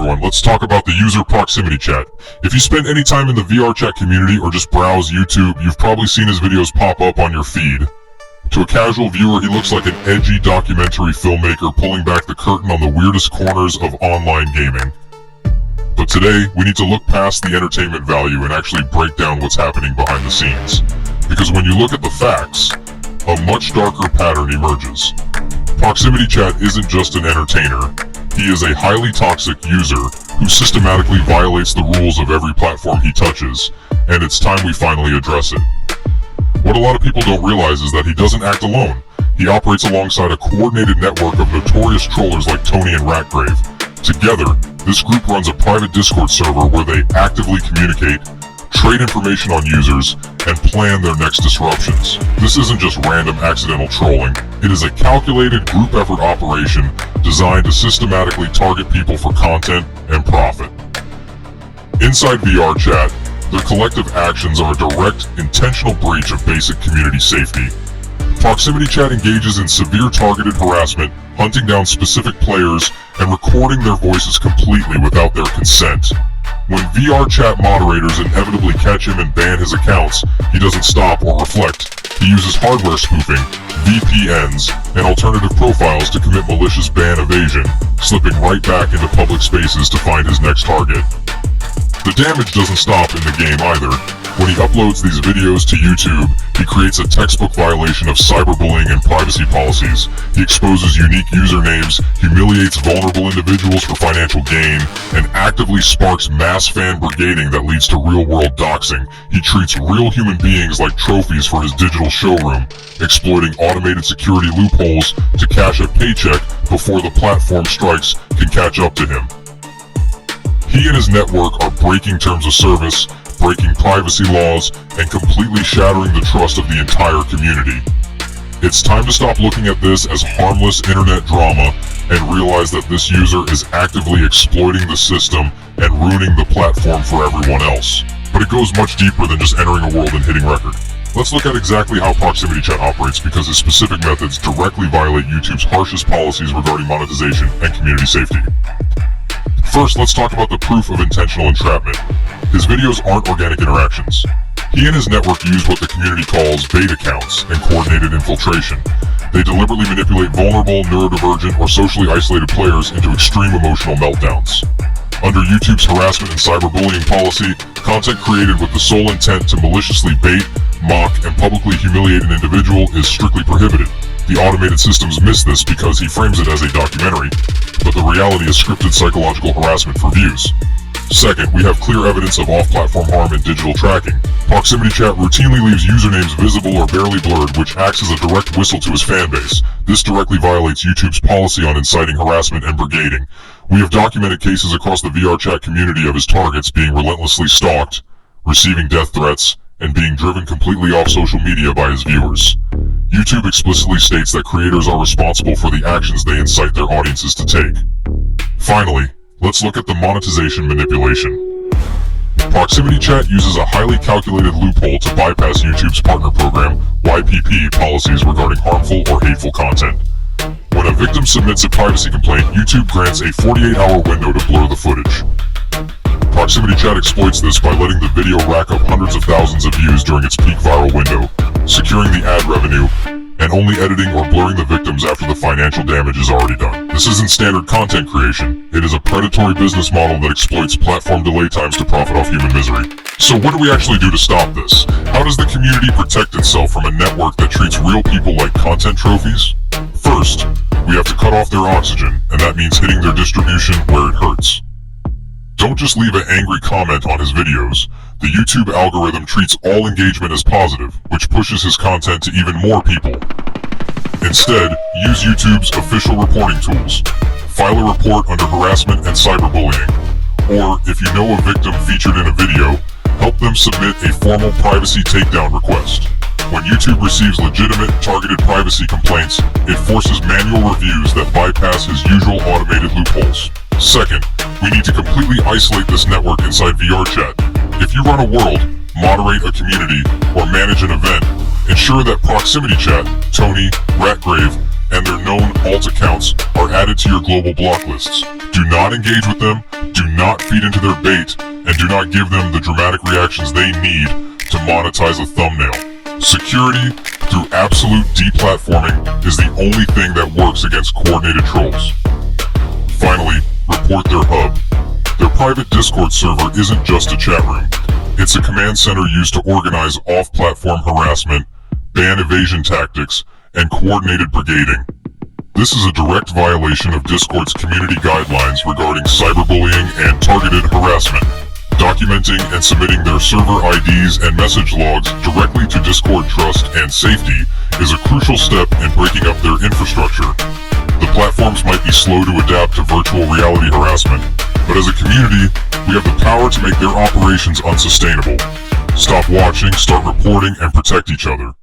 everyone, let's talk about the user ProximityChat. If you spend any time in the VRChat community or just browse YouTube, you've probably seen his videos pop up on your feed. To a casual viewer, he looks like an edgy documentary filmmaker pulling back the curtain on the weirdest corners of online gaming. But today, we need to look past the entertainment value and actually break down what's happening behind the scenes. Because when you look at the facts, a much darker pattern emerges. ProximityChat isn't just an entertainer. He is a highly toxic user who systematically violates the rules of every platform he touches, and it's time we finally address it. What a lot of people don't realize is that he doesn't act alone. He operates alongside a coordinated network of notorious trollers like Tony and Ratgrave. Together, this group runs a private Discord server where they actively communicate, trade information on users, and plan their next disruptions. This isn't just random accidental trolling. It is a calculated group effort operation designed to systematically target people for content and profit. Inside VRChat, their collective actions are a direct, intentional breach of basic community safety. ProximityChat engages in severe targeted harassment, hunting down specific players, and recording their voices completely without their consent. When VRChat moderators inevitably catch him and ban his accounts, he doesn't stop or reflect. He uses hardware spoofing, VPNs, and alternative profiles to commit malicious ban evasion, slipping right back into public spaces to find his next target. The damage doesn't stop in the game either. When he uploads these videos to YouTube, he creates a textbook violation of cyberbullying and privacy policies. He exposes unique usernames, humiliates vulnerable individuals for financial gain, and actively sparks mass fan brigading that leads to real-world doxing. He treats real human beings like trophies for his digital showroom, exploiting automated security loopholes to cash a paycheck before the platform strikes can catch up to him. He and his network are breaking terms of service, breaking privacy laws, and completely shattering the trust of the entire community. It's time to stop looking at this as harmless internet drama and realize that this user is actively exploiting the system and ruining the platform for everyone else. But it goes much deeper than just entering a world and hitting record. Let's look at exactly how ProximityChat operates because his specific methods directly violate YouTube's harshest policies regarding monetization and community safety. First, let's talk about the proof of intentional entrapment. His videos aren't organic interactions. He and his network use what the community calls bait accounts and coordinated infiltration. They deliberately manipulate vulnerable, neurodivergent, or socially isolated players into extreme emotional meltdowns. Under YouTube's harassment and cyberbullying policy, content created with the sole intent to maliciously bait, mock, and publicly humiliate an individual is strictly prohibited. The automated systems miss this because he frames it as a documentary, but the reality is scripted psychological harassment for views. Second, we have clear evidence of off-platform harm and digital tracking. ProximityChat routinely leaves usernames visible or barely blurred, which acts as a direct whistle to his fanbase. This directly violates YouTube's policy on inciting harassment and brigading. We have documented cases across the VRChat community of his targets being relentlessly stalked, receiving death threats, and being driven completely off social media by his viewers. YouTube explicitly states that creators are responsible for the actions they incite their audiences to take. Finally, let's look at the monetization manipulation. ProximityChat uses a highly calculated loophole to bypass YouTube's partner program, YPP, policies regarding harmful or hateful content. When a victim submits a privacy complaint, YouTube grants a 48-hour window to blur the footage. ProximityChat exploits this by letting the video rack up hundreds of thousands of views during its peak viral window, securing the ad revenue, and only editing or blurring the victims after the financial damage is already done. This isn't standard content creation. It is a predatory business model that exploits platform delay times to profit off human misery. So what do we actually do to stop this? How does the community protect itself from a network that treats real people like content trophies? First, we have to cut off their oxygen, and that means hitting their distribution where it hurts. Don't just leave an angry comment on his videos. The YouTube algorithm treats all engagement as positive, which pushes his content to even more people. Instead, use YouTube's official reporting tools. File a report under harassment and cyberbullying. Or, if you know a victim featured in a video, help them submit a formal privacy takedown request. When YouTube receives legitimate, targeted privacy complaints, it forces manual reviews that bypass his usual automated loopholes. Second, we need to completely isolate this network inside VRChat. If you run a world, moderate a community, or manage an event, ensure that ProximityChat, Tony, Ratgrave, and their known alt accounts are added to your global block lists. Do not engage with them, do not feed into their bait, and do not give them the dramatic reactions they need to monetize a thumbnail. Security through absolute deplatforming is the only thing that works against coordinated trolls. Finally, report their hub. Their private Discord server isn't just a chat room. It's a command center used to organize off-platform harassment, ban evasion tactics, and coordinated brigading. This is a direct violation of Discord's community guidelines regarding cyberbullying and targeted harassment. Documenting and submitting their server IDs and message logs directly to Discord trust and safety is a crucial step in breaking up their infrastructure. The platforms might be slow to adapt to virtual reality harassment, but as a community, we have the power to make their operations unsustainable. Stop watching, start reporting, and protect each other.